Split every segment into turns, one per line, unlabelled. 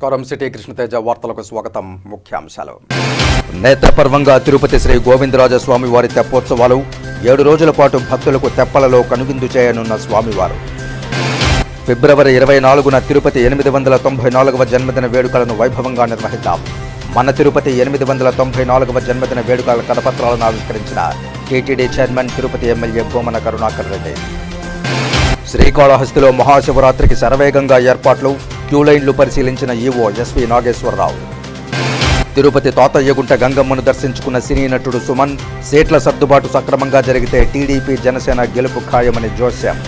నమస్కారం. సిటీ కృష్ణతేజ వార్తలకు స్వాగతం. ముఖ్యాంశాలు. నేత్రపర్వంగా తిరుపతి శ్రీ గోవిందరాజ స్వామివారి తెప్పోత్సవాలు. 7 రోజుల పాటు భక్తులకు తెప్పలలో కనువిందు చేయనున్న స్వామివారు. ఫిబ్రవరి 24న తిరుపతి 894వ జన్మదిన వేడుకలను వైభవంగా నిర్వహిద్దాం. మన తిరుపతి 894వ జన్మదిన వేడుకల కరపత్రాలను ఆవిష్కరించిన TTD chairman Tirupati MLA Bhumana Karunakar Reddy. శ్రీకాళహస్తిలో మహాశివరాత్రికి శరవేగంగా ఏర్పాట్లు. క్యూలైన్లు పరిశీలించిన ఈవో ఎస్వి నాగేశ్వరరావు. తిరుపతి తాతయ్యగుంట గంగమ్మను దర్శించుకున్న సినీ నటుడు సుమన్. సీట్ల సర్దుబాటు సక్రమంగా జరిగితే టీడీపీ జనసేన గెలుపు ఖాయమని జోస్యం.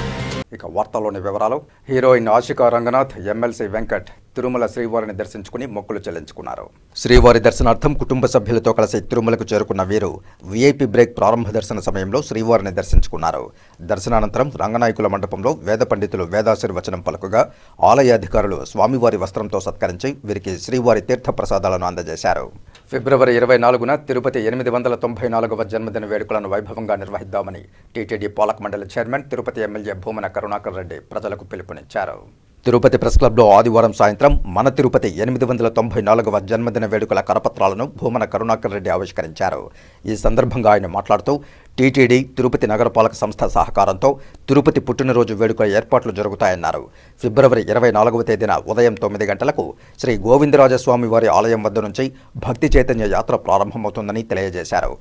ఇక వార్తల్లోని వివరాలు. హీరోయిన్ ఆశికా రంగనాథ్, ఎమ్మెల్సీ వెంకట్ తిరుమల శ్రీవారిని దర్శించుకుని మొక్కులు చెల్లించుకున్నారు. శ్రీవారి దర్శనార్థం కుటుంబ సభ్యులతో కలిసి తిరుమలకు చేరుకున్న వీరు వీఐపీ బ్రేక్ ప్రారంభ దర్శన సమయంలో శ్రీవారిని దర్శించుకున్నారు. దర్శనానంతరం రంగనాయకుల మండపంలో వేద పండితులు వేదాశీర్వచనం పలుకుగా ఆలయ అధికారులు స్వామివారి వస్త్రంతో సత్కరించి వీరికి శ్రీవారి తీర్థ ప్రసాదాలను అందజేశారు. ఫిబ్రవరి 24న తిరుపతి 894వ జన్మదిన వేడుకలను వైభవంగా నిర్వహిద్దామని టీటీడీ పాలక మండలి చైర్మన్ తిరుపతి ఎమ్మెల్యే భూమన కరుణాకర్ రెడ్డి ప్రజలకు పిలుపునిచ్చారు. తిరుపతి ప్రెస్ క్లబ్లో ఆదివారం సాయంత్రం మన తిరుపతి 894వ జన్మదిన వేడుకల కరపత్రాలను భూమన కరుణాకర్ రెడ్డి ఆవిష్కరించారు. ఈ సందర్భంగా ఆయన మాట్లాడుతూ టీటీడీ తిరుపతి నగరపాలక సంస్థ సహకారంతో తిరుపతి పుట్టినరోజు వేడుకల ఏర్పాట్లు జరుగుతాయన్నారు. ఫిబ్రవరి 24వ తేదీన ఉదయం 9 గంటలకు శ్రీ గోవిందరాజస్వామి వారి ఆలయం వద్ద నుంచి భక్తి చైతన్య యాత్ర ప్రారంభమవుతుందని తెలియజేశారు.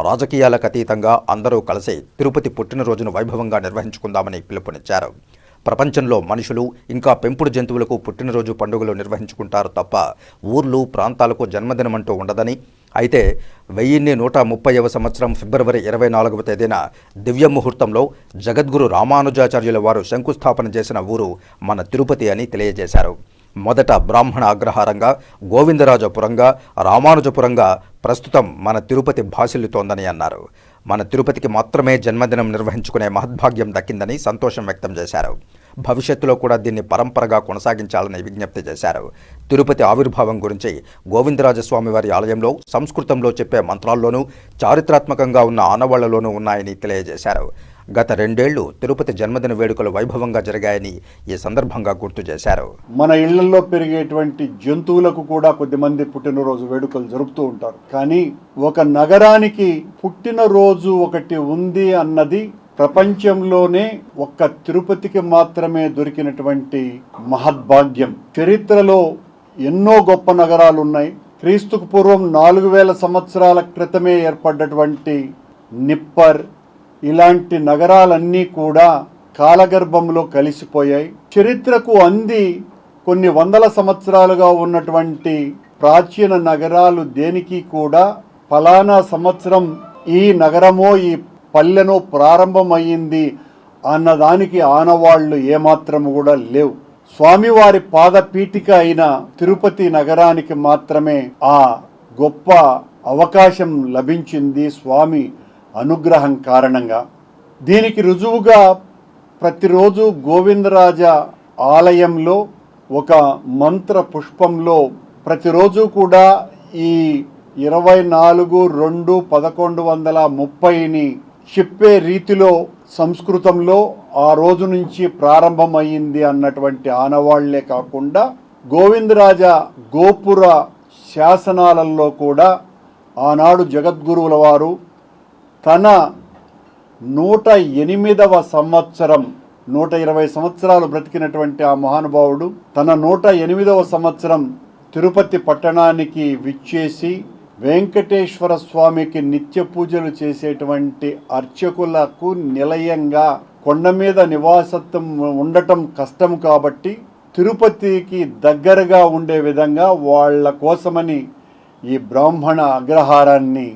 రాజకీయాలకు అతీతంగా అందరూ కలిసి తిరుపతి పుట్టినరోజును వైభవంగా నిర్వహించుకుందామని పిలుపునిచ్చారు. ప్రపంచంలో మనుషులు ఇంకా పెంపుడు జంతువులకు పుట్టినరోజు పండుగలు నిర్వహించుకుంటారు తప్ప ఊర్లు ప్రాంతాలకు జన్మదినమంటూ ఉండదని, అయితే 1130వ సంవత్సరం ఫిబ్రవరి 24వ తేదీన దివ్య ముహూర్తంలో జగద్గురు రామానుజాచార్యుల వారు శంకుస్థాపన చేసిన ఊరు మన తిరుపతి అని తెలియజేశారు. మొదట బ్రాహ్మణ అగ్రహారంగా, గోవిందరాజపురంగా, రామానుజపురంగా ప్రస్తుతం మన తిరుపతి భాసిల్లుతోందని అన్నారు. మన తిరుపతికి మాత్రమే జన్మదినం నిర్వహించుకునే మహద్భాగ్యం దక్కిందని సంతోషం వ్యక్తం చేశారు. భవిష్యత్తులో కూడా దీన్ని పరంపరగా కొనసాగించాలని విజ్ఞప్తి చేశారు. తిరుపతి ఆవిర్భావం గురించి గోవిందరాజస్వామి వారి ఆలయంలో సంస్కృతంలో చెప్పే మంత్రాల్లోనూ చారిత్రాత్మకంగా ఉన్న ఆనవాళ్లలోనూ ఉన్నాయని తెలియజేశారు. గత 2 ఏళ్లు తిరుపతి జన్మదిన వేడుకలు వైభవంగా జరిగాయని ఈ సందర్భంగా గుర్తు చేశారు.
మన ఇళ్లలో పెరిగేటువంటి జంతువులకు కూడా కొద్దిమంది పుట్టినరోజు వేడుకలు జరుపుతూ ఉంటారు. కానీ ఒక నగరానికి పుట్టినరోజు ఒకటి ఉంది అన్నది ప్రపంచంలోనే ఒక్క తిరుపతికి మాత్రమే దొరికినటువంటి మహద్భాగ్యం. చరిత్రలో ఎన్నో గొప్ప నగరాలు ఉన్నాయి. క్రీస్తుకు పూర్వం 4000 సంవత్సరాల క్రితమే ఏర్పడ్డటువంటి నిప్పర్ ఇలాంటి నగరాలన్నీ కూడా కాలగర్భంలో కలిసిపోయాయి. చరిత్రకు అంది కొన్ని వందల సంవత్సరాలుగా ఉన్నటువంటి ప్రాచీన నగరాలు దేనికి కూడా ఫలానా సంవత్సరం ఈ నగరమో ఈ పల్లెనో ప్రారంభమయ్యింది అన్నదానికి ఆనవాళ్లు ఏమాత్రము కూడా లేవు. స్వామివారి పాదపీఠిక అయిన తిరుపతి నగరానికి మాత్రమే ఆ గొప్ప అవకాశం లభించింది స్వామి అనుగ్రహం కారణంగా. దీనికి రుజువుగా ప్రతిరోజు గోవిందరాజ ఆలయంలో ఒక మంత్ర పుష్పంలో ప్రతిరోజు కూడా ఈ 24/2/1130ని చెప్పే రీతిలో సంస్కృతంలో ఆ రోజు నుంచి ప్రారంభమయ్యింది అన్నటువంటి ఆనవాళ్లే కాకుండా గోవిందరాజ గోపుర శాసనాలలో కూడా ఆనాడు జగద్గురువుల వారు తన 108వ సంవత్సరం 120 సంవత్సరాలు బ్రతికినటువంటి ఆ మహానుభావుడు తన 108వ సంవత్సరం తిరుపతి పట్టణానికి విచ్చేసి వెంకటేశ్వర స్వామికి నిత్య పూజలు చేసేటువంటి అర్చకులకు నిలయంగా కొండ మీద నివాసత్వం ఉండటం కష్టం కాబట్టి తిరుపతికి దగ్గరగా ఉండే విధంగా వాళ్ళ కోసమని ఈ బ్రాహ్మణ అగ్రహారాన్ని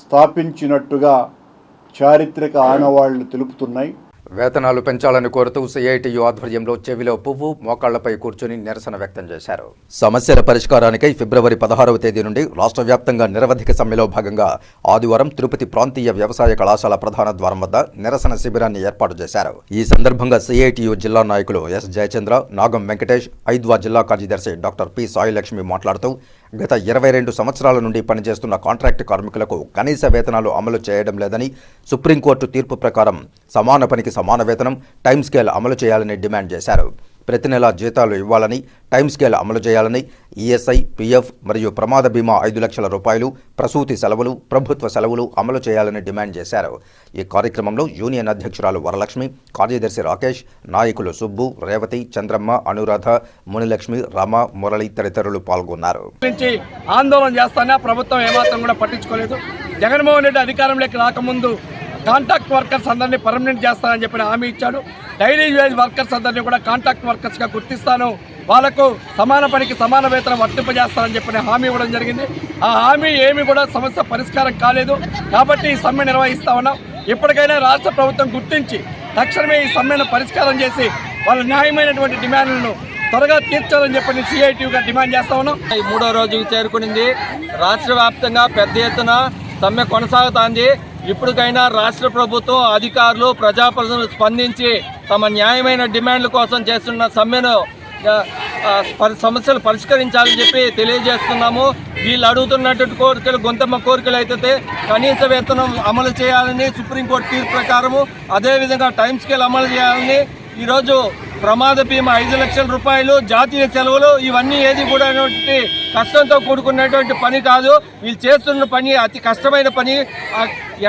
స్థాపించినట్టుగా చారిత్రక ఆనవాళ్లు తెలుపుతున్నాయి.
వేతనాలు పెంచాలని కోరుతూ సిఐటియు ఆధ్వర్యంలో చెవిలో పువ్వు, మోకాళ్లపై కూర్చుని నిరసన వ్యక్తం చేశారు. సమస్యల పరిష్కారానికై ఫిబ్రవరి 16వ తేదీ నుండి రాష్ట్ర వ్యాప్తంగా నిరవధిక సమ్మెలో భాగంగా ఆదివారం తిరుపతి ప్రాంతీయ వ్యవసాయ కళాశాల ప్రధాన ద్వారం వద్ద నిరసన శిబిరాన్ని ఏర్పాటు చేశారు. ఈ సందర్భంగా సిఐటియు జిల్లా నాయకులు ఎస్ జయచంద్ర, నాగం వెంకటేష్, ఐద్వా జిల్లా కార్యదర్శి డాక్టర్ పి సాయిలక్ష్మి మాట్లాడుతూ గత 22 సంవత్సరాల నుండి పనిచేస్తున్న కాంట్రాక్టు కార్మికులకు కనీస వేతనాలు అమలు చేయడం లేదని, సుప్రీంకోర్టు తీర్పు ప్రకారం సమాన పనికి సమాన వేతనం, టైం స్కేల్ అమలు చేయాలని డిమాండ్ చేశారు. ప్రతి నెల జీతాలు ఇవ్వాలని, టైం స్కేల్ అమలు చేయాలని, ఈఎస్ఐ, పీఎఫ్ మరియు ప్రమాద బీమా 5 లక్షల రూపాయలు, ప్రసూతి సెలవులు, ప్రభుత్వ సెలవులు అమలు చేయాలని డిమాండ్ చేశారు. ఈ కార్యక్రమంలో యూనియన్ అధ్యక్షురాలు వరలక్ష్మి, కార్యదర్శి రాకేష్, నాయకులు సుబ్బు, రేవతి, చంద్రమ్మ, అనురాధ, మునిలక్ష్మి, రమ, మురళి తదితరులు పాల్గొన్నారు.
ఆందోళన చేస్తానా ప్రభుత్వం ఏమాత్రం కూడా పట్టించుకోలేదు. జగన్మోహన్ రెడ్డి అధికారంలోకి రాకముందు కాంట్రాక్ట్ వర్కర్స్ అందరినీ పర్మనెంట్ చేస్తానని చెప్పిన హామీ ఇచ్చాడు. డైలీ వేజ్ వర్కర్స్ అందరినీ కూడా కాంట్రాక్ట్ వర్కర్స్గా గుర్తిస్తాను, వాళ్లకు సమాన పనికి సమాన వేతనం వర్తింపజేస్తానని చెప్పిన హామీ ఇవ్వడం జరిగింది. ఆ హామీ ఏమి కూడా సమస్య పరిష్కారం కాలేదు. కాబట్టి ఈ సమ్మె నిర్వహిస్తా ఉన్నాం. ఇప్పటికైనా రాష్ట్ర ప్రభుత్వం గుర్తించి తక్షణమే ఈ సమ్మెను పరిష్కారం చేసి వాళ్ళ న్యాయమైనటువంటి డిమాండ్లను త్వరగా తీర్చాలని చెప్పి సిఐటిగా డిమాండ్ చేస్తా ఉన్నాం.
ఈ 3వ రోజుకి చేరుకునింది. రాష్ట్ర వ్యాప్తంగా పెద్ద ఎత్తున సమ్మె కొనసాగుతోంది. ఇప్పటికైనా రాష్ట్ర ప్రభుత్వం, అధికారులు, ప్రజాప్రతినిధులు స్పందించి తమ న్యాయమైన డిమాండ్ల కోసం చేస్తున్న సమ్మెను సమస్యలు పరిష్కరించాలని చెప్పి తెలియజేస్తున్నాము. వీళ్ళు అడుగుతున్నటువంటి కోరికలు గొంతమ్మ కోరికలు అయితే కనీస వేతనం అమలు చేయాలని సుప్రీంకోర్టు తీర్పు ప్రకారము, అదేవిధంగా టైం స్కేల్ అమలు చేయాలని, ఈరోజు ప్రమాద బీమా 5 లక్షల రూపాయలు, జాతీయ సెలవులు, ఇవన్నీ ఏది కూడా కష్టంతో కూడుకున్నటువంటి పని కాదు. వీళ్ళు చేస్తున్న పని అతి కష్టమైన పని.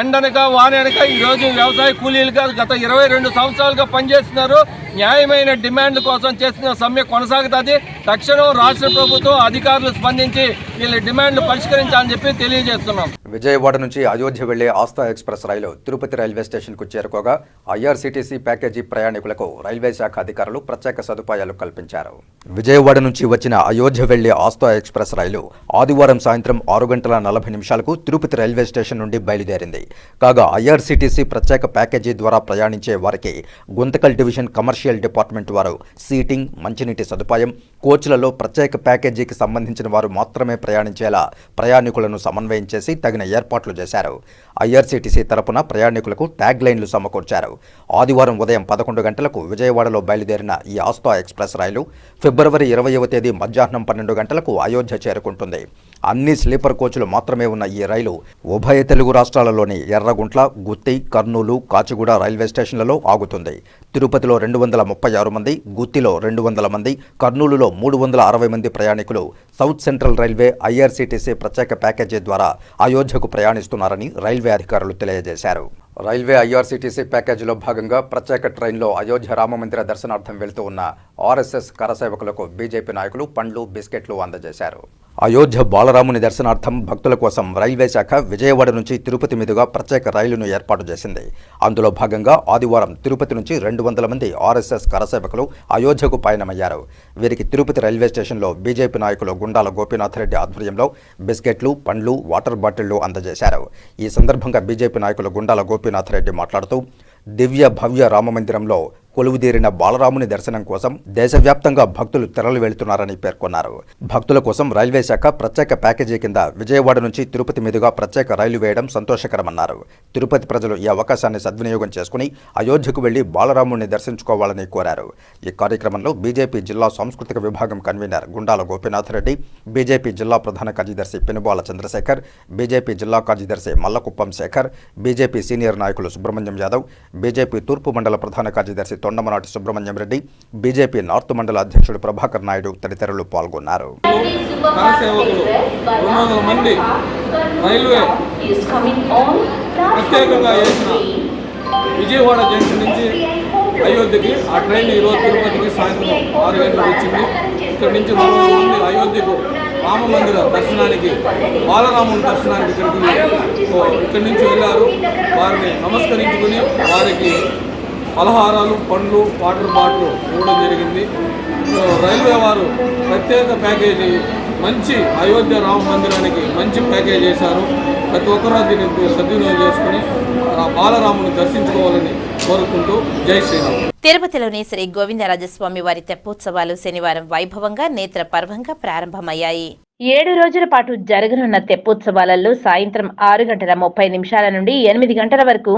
ఎండనక వాననక ఈరోజు వ్యవసాయ కూలీలుగా గత 22 సంవత్సరాలుగా పనిచేస్తున్నారు. న్యాయమైన డిమాండ్ల కోసం చేస్తున్న సమ్మె కొనసాగుతుంది. తక్షణం రాష్ట్ర ప్రభుత్వం, అధికారులు స్పందించి వీళ్ళ డిమాండ్లు పరిష్కరించాలని చెప్పి తెలియజేస్తున్నాం.
విజయవాడ నుంచి అయోధ్య వెళ్లే ఆస్థా ఎక్స్ప్రెస్ రైలు తిరుపతి రైల్వే స్టేషన్కు చేరుకోగా ఐఆర్సీటీసీ ప్యాకేజీ ప్రయాణికులకు రైల్వే శాఖ అధికారులు ప్రత్యేక సదుపాయాలు కల్పించారు. విజయవాడ నుంచి వచ్చిన అయోధ్య వెళ్లే ఆస్థా ఎక్స్ప్రెస్ రైలు ఆదివారం సాయంత్రం 6:40 తిరుపతి రైల్వే స్టేషన్ నుండి బయలుదేరింది. కాగా ఐఆర్సీటీసీ ప్రత్యేక ప్యాకేజీ ద్వారా ప్రయాణించే వారికి గుంతకల్ డివిజన్ కమర్షియల్ డిపార్ట్మెంట్ వారు సీటింగ్, మంచినీటి సదుపాయం, కోచ్లలో ప్రత్యేక ప్యాకేజీకి సంబంధించిన వారు మాత్రమే ప్రయాణించేలా ప్రయాణికులను సమన్వయం చేసి తగిన ఏర్పాట్లు చేశారు. ఐఆర్సీటీసీ తరపున ప్రయాణికులకు ట్యాగ్ లైన్లు సమకూర్చారు. ఆదివారం ఉదయం 11 గంటలకు విజయవాడలో బయలుదేరిన ఈ ఆస్థా ఎక్స్ప్రెస్ రైలు ఫిబ్రవరి 20వ తేదీ మధ్యాహ్నం 12 గంటలకు అయోధ్య చేరుకుంటుంది. అన్ని స్లీపర్ కోచ్లు మాత్రమే ఉన్న ఈ రైలు ఉభయ తెలుగు రాష్ట్రాలలోని ఎర్రగుంట్ల, గుత్తి, కర్నూలు, కాచిగూడ రైల్వే స్టేషన్లలో ఆగుతుంది. తిరుపతిలో 236 మంది, గుత్తిలో 200 మంది, కర్నూలులో 360 మంది ప్రయాణికులు సౌత్ సెంట్రల్ రైల్వే ఐఆర్సీటీసీ ప్రత్యేక ప్యాకేజీ ద్వారా అయోధ్యకు ప్రయాణిస్తున్నారని రైల్వే అధికారులు తెలియజేశారు. రైల్వే ఐఆర్సీటీసీ ప్యాకేజీలో భాగంగా ప్రత్యేక ట్రైన్లో అయోధ్య రామమందిర దర్శనార్థం వెళ్తూ ఉన్న ఆర్ఎస్ఎస్ కరసేవకులకు బీజేపీ నాయకులు పండ్లు, బిస్కెట్లు అందజేశారు. అయోధ్య బాలరాముని దర్శనార్థం భక్తుల కోసం రైల్వే శాఖ విజయవాడ నుంచి తిరుపతి మీదుగా ప్రత్యేక రైలును ఏర్పాటు చేసింది. అందులో భాగంగా ఆదివారం తిరుపతి నుంచి 200 మంది ఆర్ఎస్ఎస్ కరసేవకులు అయోధ్యకు పయనమయ్యారు. వీరికి తిరుపతి రైల్వే స్టేషన్లో బీజేపీ నాయకులు గుండాల గోపీనాథ్ రెడ్డి ఆధ్వర్యంలో బిస్కెట్లు, పండ్లు, వాటర్ బాటిళ్లు అందజేశారు. ఈ సందర్భంగా బీజేపీ నాయకులు గుండాల గోపీనాథ్ రెడ్డి మాట్లాడుతూ దివ్య భవ్య రామమందిరంలో కొలువుదీరిన బాలరాముని దర్శనం కోసం దేశవ్యాప్తంగా భక్తులు తరలి వెళ్తున్నారని పేర్కొన్నారు. భక్తుల కోసం రైల్వే శాఖ ప్రత్యేక ప్యాకేజీ కింద విజయవాడ నుంచి తిరుపతి మీదుగా ప్రత్యేక రైలు వేయడం సంతోషకరమన్నారు. తిరుపతి ప్రజలు ఈ అవకాశాన్ని సద్వినియోగం చేసుకుని అయోధ్యకు వెళ్లి బాలరాముని దర్శించుకోవాలని కోరారు. ఈ కార్యక్రమంలో బీజేపీ జిల్లా సాంస్కృతిక విభాగం కన్వీనర్ గుండాల గోపీనాథ్ రెడ్డి, బీజేపీ జిల్లా ప్రధాన కార్యదర్శి పెనుబాల చంద్రశేఖర్, బీజేపీ జిల్లా కార్యదర్శి మల్లకుప్పం శేఖర్, బీజేపీ సీనియర్ నాయకులు సుబ్రహ్మణ్యం యాదవ్, బీజేపీ తూర్పు మండల ప్రధాన కార్యదర్శి తొండమనాటి సుబ్రహ్మణ్యం రెడ్డి, బీజేపీ నార్త్ మండల అధ్యక్షుడు ప్రభాకర్ నాయుడు తదితరులు పాల్గొన్నారు.
విజయవాడ జంక్షన్ నుంచి అయోధ్యకి ఆ ట్రైన్ ఈరోజు తిరుపతికి సాయంత్రం 6 గంటలకు వచ్చింది. ఇక్కడ నుంచి 400 మంది అయోధ్యకు రామ మందిర దర్శనానికి, బాలరాముని దర్శనానికి ఇక్కడి నుంచి వెళ్ళారు. వారిని నమస్కరించుకుని వారికి పలహారాలు, పండ్లు, వాటర్ బాటిల్ ఇవ్వడం జరిగింది. రైల్వే వారు ప్రత్యేక ప్యాకేజీ మంచి అయోధ్య రామ మందిరానికి మంచి ప్యాకేజ్ చేశారు. ప్రతి ఒక్కరూ దీన్ని సద్వినియోగం చేసుకుని బాలరాముని దర్శించుకోవాలని కోరుకుంటూ జై శ్రీరామ్.
తిరుపతిలోని శ్రీ గోవిందరాజస్వామి వారి తెప్పోత్సవాలు శనివారం వైభవంగా నేత్ర పర్వంగా ప్రారంభమయ్యాయి. 7 రోజుల పాటు జరగనున్న తెప్పోత్సవాలలో సాయంత్రం 6:30 నుండి 8 గంటల వరకు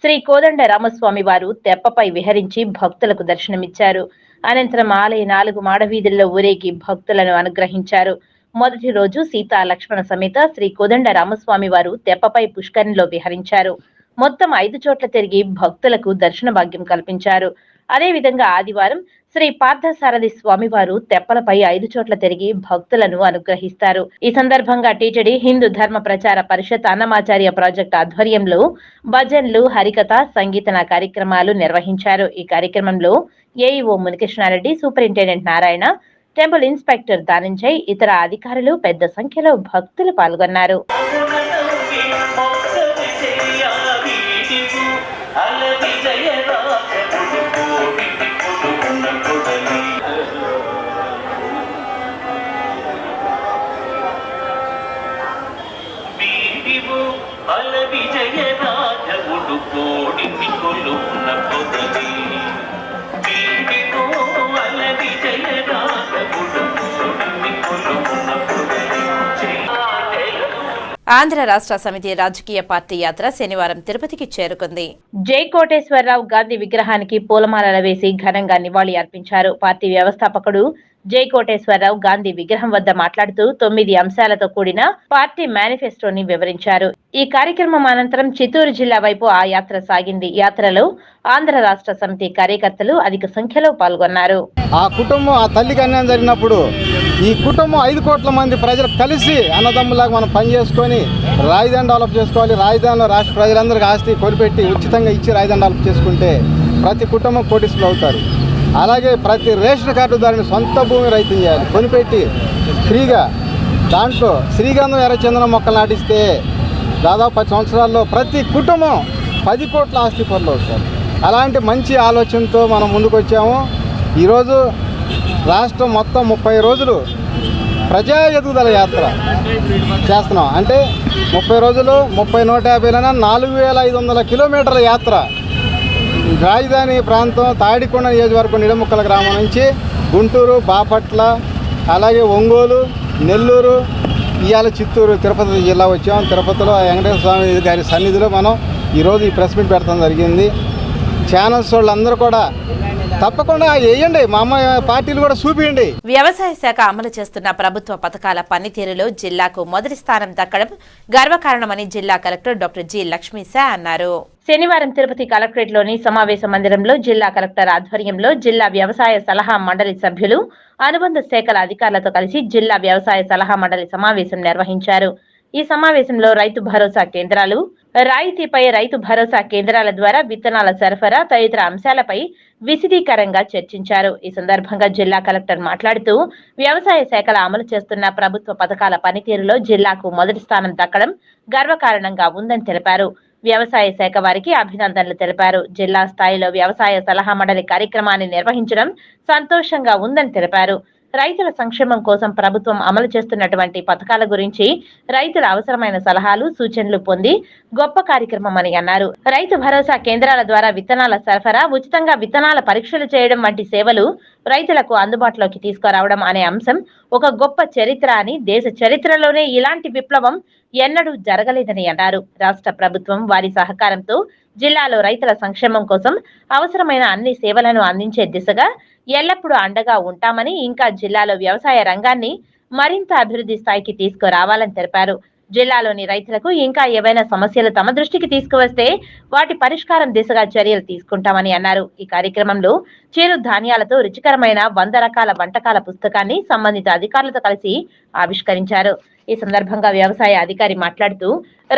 శ్రీ కోదండ రామస్వామి వారు తెప్పపై విహరించి భక్తులకు దర్శనమిచ్చారు. అనంతరం ఆలయ 4 మాడవీధుల్లో ఊరేగి భక్తులను అనుగ్రహించారు. మొదటి రోజు సీతా లక్ష్మణ సమేత శ్రీ కోదండ రామస్వామి వారు తెప్పపై పుష్కరిణిలో విహరించారు. మొత్తం 5 చోట్ల తిరిగి భక్తులకు దర్శన భాగ్యం కల్పించారు. అదేవిధంగా ఆదివారం శ్రీ పార్థసారథి స్వామివారు తెప్పలపై 5 చోట్ల తిరిగి భక్తులను అనుగ్రహిస్తారు. ఈ సందర్భంగా టీటీడీ హిందూ ధర్మ ప్రచార పరిషత్ అన్నమాచార్య ప్రాజెక్టు ఆధ్వర్యంలో భజన్లు, హరికథ, సంగీతన కార్యక్రమాలు నిర్వహించారు. ఈ కార్యక్రమంలో AEO Munikrishna Reddy, superintendent Narayana, temple inspector Dhananjay, ఇతర అధికారులు పెద్ద సంఖ్యలో భక్తులు పాల్గొన్నారు. ఆంధ్ర రాష్ట్ర సమితి రాజకీయ పార్టీ యాత్ర శనివారం తిరుపతికి చేరుకుంది. జై కోటేశ్వరరావు గాంధీ విగ్రహానికి పూలమాలలు వేసి ఘనంగా నివాళి అర్పించారు. పార్టీ వ్యవస్థాపకుడు జై కోటేశ్వరరావు గాంధీ విగ్రహం వద్ద మాట్లాడుతూ 9 అంశాలతో కూడిన పార్టీ మేనిఫెస్టోని వివరించారు. ఈ కార్యక్రమం అనంతరం చిత్తూరు జిల్లా వైపు ఆ యాత్ర సాగింది. యాత్రలో ఆంధ్ర రాష్ట్ర సమితి కార్యకర్తలు అధిక సంఖ్యలో పాల్గొన్నారు.
ఆ కుటుంబం, ఆ తల్లికి అన్యాయం జరిగినప్పుడు ఈ కుటుంబం 5 కోట్ల మంది ప్రజలు కలిసి అన్నదమ్ములాగా మనం పనిచేసుకొని రాజధాని డెవలప్ చేసుకోవాలి. రాజధానిలో రాష్ట్ర ప్రజలందరికీ ఆస్తి కొనిపెట్టి ఉచితంగా ఇచ్చి రాజధాని డెవలప్ చేసుకుంటే ప్రతి కుటుంబం కోటీశ్వరులు అవుతారు. అలాగే ప్రతి రేషన్ కార్డుదారుని సొంత భూమి రైతు చేయాలి, కొనిపెట్టి ఫ్రీగా. దాంట్లో శ్రీగంధం, ఎర్రచందనం మొక్కలు నాటిస్తే దాదాపు 10 సంవత్సరాల్లో ప్రతి కుటుంబం 10 కోట్ల ఆస్తి పనులు అవుతారు. అలాంటి మంచి ఆలోచనతో మనం ముందుకు వచ్చాము. ఈరోజు రాష్ట్రం మొత్తం 30 రోజులు ప్రజా ఎదుగుదల యాత్ర చేస్తున్నాం. అంటే 30 రోజులు 150 4,500 కిలోమీటర్ల యాత్ర. రాజధాని ప్రాంతం తాడికొండ నియోజకవర్గం నిడముక్కల గ్రామం నుంచి గుంటూరు, బాపట్ల, అలాగే ఒంగోలు, నెల్లూరు, ఇవాళ చిత్తూరు, తిరుపతి జిల్లా వచ్చాం. తిరుపతిలో వెంకటేశ్వర స్వామి గారి సన్నిధిలో మనం ఈరోజు ఈ ప్రెస్ మీట్ పెడతాం జరిగింది. ఛానల్స్ వాళ్ళందరూ కూడా తప్పకుండా వేయండి, మా అమ్మ పార్టీలు కూడా చూపియండి.
వ్యవసాయ శాఖ అమలు చేస్తున్న ప్రభుత్వ పథకాల పనితీరులో జిల్లాకు మొదటి స్థానం దక్కడం గర్వకారణమని జిల్లా కలెక్టర్ డాక్టర్ జి లక్ష్మీశా అన్నారు. శనివారం తిరుపతి కలెక్టరేట్లోని సమావేశ మందిరంలో జిల్లా కలెక్టర్ ఆధ్వర్యంలో జిల్లా వ్యవసాయ సలహా మండలి సభ్యులు, అనుబంధ శాఖల అధికారులతో కలిసి జిల్లా వ్యవసాయ సలహా మండలి సమావేశం నిర్వహించారు. ఈ సమావేశంలో రైతు భరోసా కేంద్రాలు, రాయితీపై రైతు భరోసా కేంద్రాల ద్వారా విత్తనాల సరఫరా తదితర అంశాలపై విశదీకరంగా చర్చించారు. ఈ సందర్భంగా జిల్లా కలెక్టర్ మాట్లాడుతూ వ్యవసాయ శాఖల అమలు చేస్తున్న ప్రభుత్వ పథకాల పనితీరులో జిల్లాకు మొదటి స్థానం దక్కడం గర్వకారణంగా ఉందని తెలిపారు. వ్యవసాయ శాఖ వారికి అభినందనలు తెలిపారు. జిల్లా స్థాయిలో వ్యవసాయ సలహా మండలి కార్యక్రమాన్ని నిర్వహించడం సంతోషంగా ఉందని తెలిపారు. రైతుల సంక్షేమం కోసం ప్రభుత్వం అమలు చేస్తున్నటువంటి పథకాల గురించి రైతుల అవసరమైన సలహాలు, సూచనలు పొంది గొప్ప కార్యక్రమం అని అన్నారు. రైతు భరోసా కేంద్రాల ద్వారా విత్తనాల సరఫరా, ఉచితంగా విత్తనాల పరీక్షలు చేయడం వంటి సేవలు రైతులకు అందుబాటులోకి తీసుకురావడం అనే అంశం ఒక గొప్ప చరిత్ర అని, దేశ చరిత్రలోనే ఇలాంటి విప్లవం ఎన్నడూ జరగలేదని అన్నారు. రాష్ట్ర ప్రభుత్వం వారి సహకారంతో జిల్లాలో రైతుల సంక్షేమం కోసం అవసరమైన అన్ని సేవలను అందించే దిశగా ఎల్లప్పుడూ అండగా ఉంటామని, ఇంకా జిల్లాలో వ్యవసాయ రంగాన్ని మరింత అభివృద్ధి స్థాయికి తీసుకురావాలని తెలిపారు. జిల్లాలోని రైతులకు ఇంకా ఏవైనా సమస్యలు తమ దృష్టికి తీసుకువస్తే వాటి పరిష్కారం దిశగా చర్యలు తీసుకుంటామని అన్నారు. ఈ కార్యక్రమంలో చిరు ధాన్యాలతో రుచికరమైన 100 రకాల వంటకాల పుస్తకాన్ని సంబంధిత అధికారులతో కలిసి ఆవిష్కరించారు. ఈ సందర్భంగా వ్యవసాయ అధికారి మాట్లాడుతూ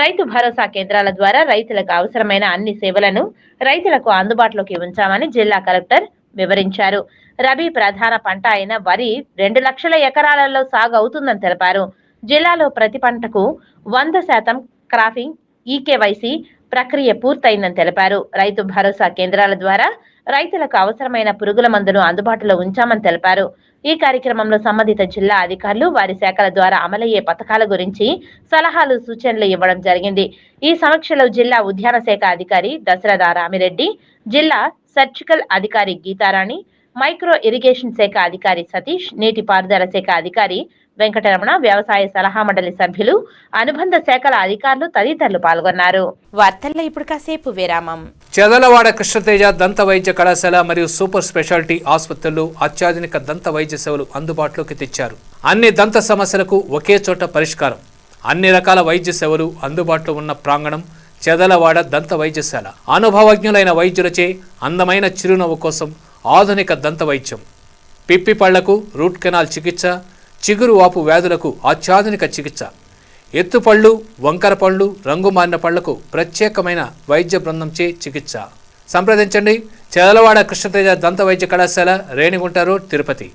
రైతు భరోసా కేంద్రాల ద్వారా రైతులకు అవసరమైన అన్ని సేవలను రైతులకు అందుబాటులోకి ఉంచామని జిల్లా కలెక్టర్ వివరించారు. రబీ ప్రధాన పంట అయిన వరి 2 లక్షల ఎకరాలలో సాగు అవుతుందని తెలిపారు. జిల్లాలో ప్రతి పంటకు 100% క్రాపింగ్ ఈకేవైసీ ప్రక్రియ పూర్తయిందని తెలిపారు. రైతు భరోసా కేంద్రాల ద్వారా రైతులకు అవసరమైన పురుగుల మందును అందుబాటులో ఉంచామని తెలిపారు. ఈ కార్యక్రమంలో సంబంధిత జిల్లా అధికారులు వారి శాఖల ద్వారా అమలయ్యే పథకాల గురించి సలహాలు, సూచనలు ఇవ్వడం జరిగింది. ఈ సమీక్షలో జిల్లా ఉద్యాన శాఖ అధికారి దశరథ రామిరెడ్డి, జిల్లా సర్జికల్ అధికారి గీతారాణి, మైక్రో ఇరిగేషన్ శాఖ అధికారి సతీష్, నీటిపారుదల శాఖ అధికారి వెంకటరమణ, వ్యవసాయ సలహా మండలి సభ్యులు, అనుబంధ శాఖల అధికారులు తదితరులు పాల్గొన్నారు. వార్తల్లో ఇప్పుడు కాసేపు విరామం.
చెదలవాడ కృష్ణతేజ దంత వైద్య కళాశాల మరియు సూపర్ స్పెషాలిటీ ఆసుపత్రుల్లో అత్యాధునిక దంత వైద్య సేవలు అందుబాటులోకి తెచ్చారు. అన్ని దంత సమస్యలకు ఒకే చోట పరిష్కారం. అన్ని రకాల వైద్య సేవలు అందుబాటులో ఉన్న ప్రాంగణం చెదలవాడ దంత వైద్యశాల. అనుభవజ్ఞులైన వైద్యులచే అందమైన చిరునవ్వు కోసం ఆధునిక దంత వైద్యం. పిప్పి పళ్లకు రూట్ కెనాల్ చికిత్స, చిగురు వాపు వ్యాధులకు అత్యాధునిక చికిత్స, ఎత్తుపళ్ళు, వంకర పళ్ళు, రంగు మారిన పళ్లకు ప్రత్యేకమైన వైద్య బృందంచే చికిత్స. సంప్రదించండి చెదలవాడ కృష్ణతేజ దంత వైద్య కళాశాల, రేణిగుంట రోడ్, తిరుపతి.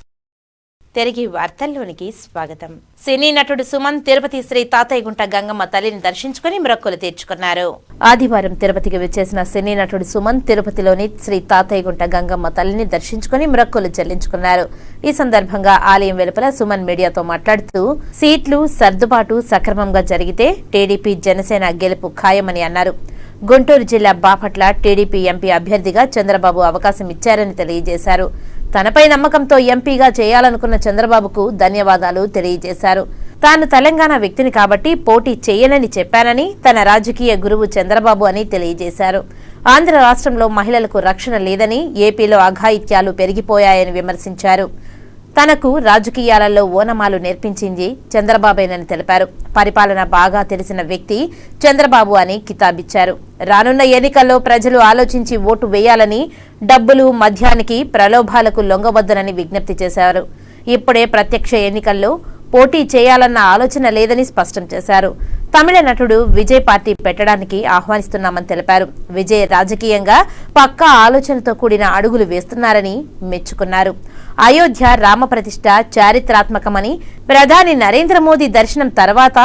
తిరిగి వార్తల్లోనికి స్వాగతం. సినీ నటుడు సుమన్ తిరుపతి శ్రీ తాతయ్యగుంట గంగమ్మ తల్లిని దర్శించుకుని మొక్కులు తీర్చుకున్నారు. ఆదివారం తిరుపతికి విచ్చేసిన సినీ నటుడు సుమన్ తిరుపతిలోని శ్రీ తాతయ్యగుంట గంగమ్మ తల్లిని దర్శించుకుని మొక్కులు చెల్లించుకున్నారు. ఈ సందర్భంగా ఆలయం వెలుపల సుమన్ మీడియాతో మాట్లాడుతూ సీట్లు సర్దుబాటు సక్రమంగా జరిగితే టీడీపీ జనసేన గెలుపు ఖాయమని అన్నారు. గుంటూరు జిల్లా బాపట్ల టీడీపీ ఎంపీ అభ్యర్థిగా చంద్రబాబు అవకాశం ఇచ్చారని తెలియజేశారు. తనపై నమ్మకంతో ఎంపీగా చేయాలనుకున్న చంద్రబాబుకు ధన్యవాదాలు తెలియజేశారు. తాను తెలంగాణ వ్యక్తిని కాబట్టి పోటీ చేయనని చెప్పానని తన రాజకీయ గురువు చంద్రబాబు అని తెలియజేశారు. ఆంధ్ర రాష్ట్రంలో మహిళలకు రక్షణ లేదని, ఏపీలో అఘాయిత్యాలు పెరిగిపోయాయని విమర్శించారు. తనకు రాజకీయాలలో ఓనమాలు నేర్పించింది చంద్రబాబేనని తెలిపారు. పరిపాలన బాగా తెలిసిన వ్యక్తి చంద్రబాబు అని కితాబిచ్చారు. రానున్న ఎన్నికల్లో ప్రజలు ఆలోచించి ఓటు వేయాలని, డబ్బులు మద్యానికి ప్రలోభాలకు లొంగవద్దనని విజ్ఞప్తి చేశారు. ఇప్పుడే ప్రత్యక్ష ఎన్నికల్లో పోటీ చేయాలన్న ఆలోచన లేదని స్పష్టం చేశారు. తమిళ నటుడు విజయ్ పార్టీ పెట్టడానికి ఆహ్వానిస్తున్నామని తెలిపారు. విజయ్ రాజకీయంగా పక్కా ఆలోచనతో కూడిన అడుగులు వేస్తున్నారని మెచ్చుకున్నారు. అయోధ్య రామప్రతిష్ఠ చారిత్రాత్మకమని, ప్రధాని నరేంద్ర మోదీ దర్శనం తర్వాత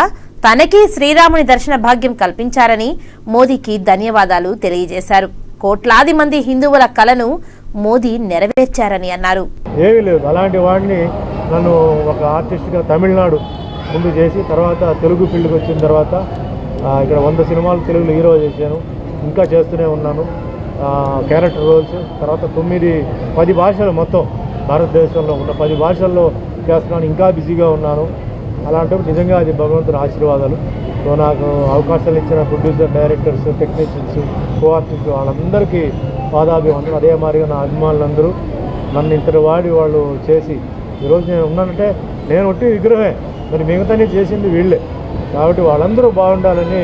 తనకి శ్రీరాముని దర్శన భాగ్యం కల్పించారని మోదీకి ధన్యవాదాలు తెలియజేశారు. కోట్లాది మంది హిందువుల కలను మోదీ నెరవేర్చారని అన్నారు.
ఏమీ లేదు, అలాంటి వాడిని నన్ను ఒక ఆర్టిస్ట్గా తమిళనాడు ముందు చేసి తర్వాత తెలుగు ఫీల్డ్కి వచ్చిన తర్వాత ఇక్కడ 100 సినిమాలు తెలుగులో హీరో చేశాను. ఇంకా చేస్తూనే ఉన్నాను క్యారెక్టర్ రోల్స్. తర్వాత 9-10 భాషలు మొత్తం భారతదేశంలో ఉన్న 10 భాషల్లో చేస్తున్నాను. ఇంకా బిజీగా ఉన్నాను. అలాంటప్పుడు నిజంగా అది భగవంతుని ఆశీర్వాదాలు. సో నాకు అవకాశాలు ఇచ్చిన producer, directors, technicians, co artist వాళ్ళందరికీ పాదాభివందనం. అదే మాదిరిగా నా అభిమానులందరూ నన్ను ఇంతటి వాడి వాళ్ళు చేసి ఈరోజు నేను ఉన్నానంటే నేను ఒట్టి విగ్రహమే, మరి మిగతాని చేసింది వీళ్ళే. కాబట్టి వాళ్ళందరూ బాగుండాలని